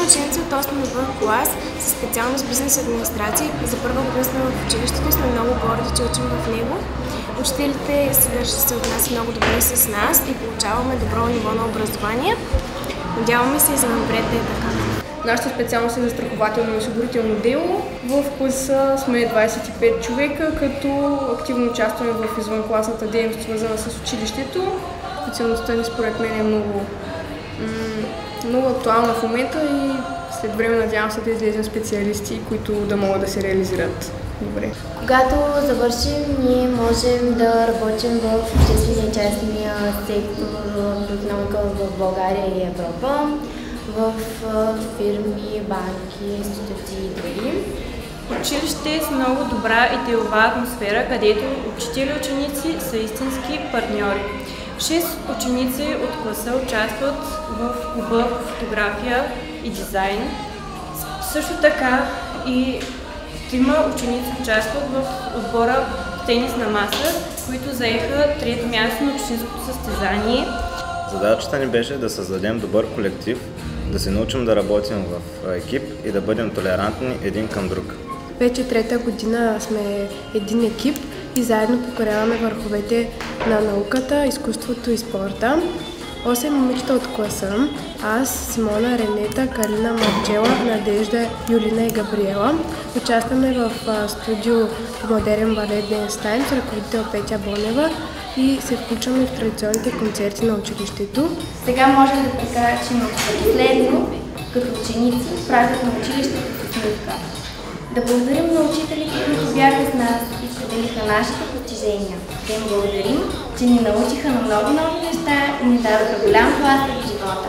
ученици от 8 В клас със специалност бизнес администрация. За първа година сме в училището и сме много горди, че учим в него. Учителите се отнасят много добре с нас и получаваме добро ниво на образование. Надяваме се и за напред да е така. Нашата специалност е застрахователно и осигурително дело. В класа сме 25 човека, като активно участваме в извънкласната дейност, свързана с училището. Специалността ни според мен е много актуална в момента и след време надявам се да излезем специалисти, които да могат да се реализират добре. Когато завършим, ние можем да работим в обществения и частния сектор по икономика в България и Европа, в фирми, банки, институции и други. Училище е с много добра и делова атмосфера, където учители и ученици са истински партньори. 6 ученици от класа участват в клуба по фотография и дизайн. Също така и 3 ученици участват в отбора тенис на маса, които заеха 3-то място на общинското състезание. Задачата ни беше да създадем добър колектив, да се научим да работим в екип и да бъдем толерантни един към друг. Вече трета година сме един екип и заедно покоряваме върховете на науката, изкуството и спорта. 8 момичета от класа, аз, Симона, Ренета, Калина, Марчела, Надежда, Юлина и Габриела. Участваме в студио по модерен балет Dance Time с ръководител Петя Бонева и се включваме в традиционните концерти на училището. Сега можем да прекарачим последно, като ученици, празник на училището с усмивка. Да благодарим на учителите, които бяха с нас и споделиха нашите постижения. Да им благодарим, че ни научиха на много нови неща и ни дадоха голям тласък в живота.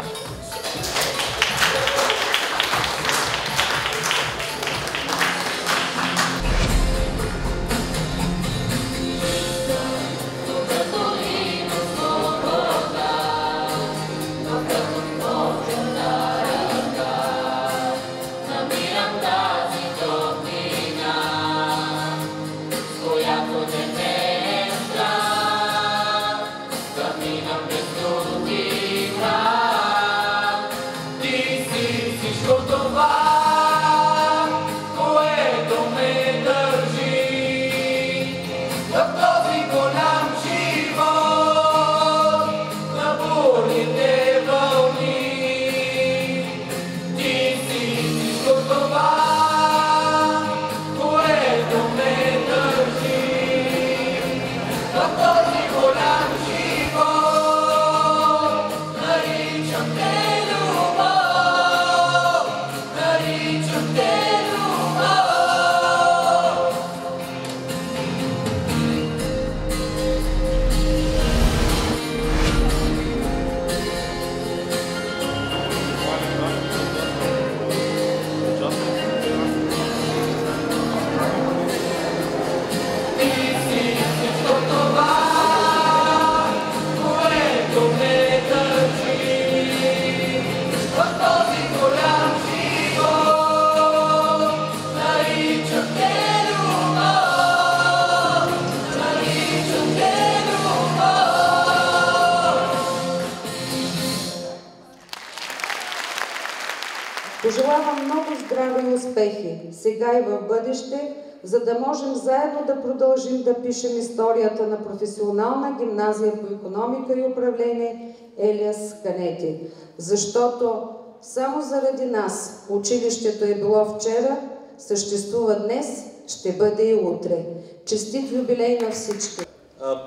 Пожелавам много здраве и успехи, сега и в бъдеще, за да можем заедно да продължим да пишем историята на професионална гимназия по икономика и управление Елиас Канети. Защото само заради нас училището е било вчера, съществува днес, ще бъде и утре. Честит юбилей на всички!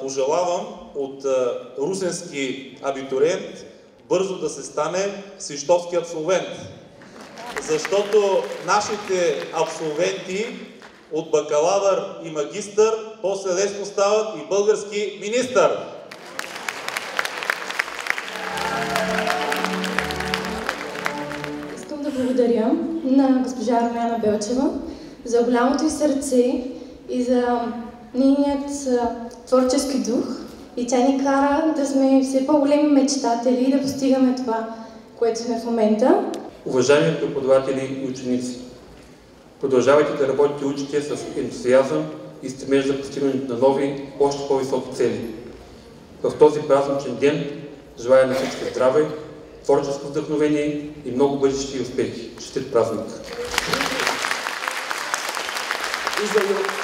Пожелавам от русенски абитуриент бързо да се стане свищовски абсолвент. Защото нашите абсолвенти от бакалавър и магистър после лесно стават и български министър. Искам да благодаря на госпожа Румяна Белчева за голямото й сърце и за нейният творчески дух. И тя ни кара да сме все по-големи мечтатели и да постигаме това, което сме в момента. Уважаеми преподаватели и ученици, продължавайте да работите и учите с ентусиазъм и стремеж за постигането на нови, още по-високи цели. В този празничен ден желая на всички здраве, творческо вдъхновение и много бъдещи успехи. Честит празник! И за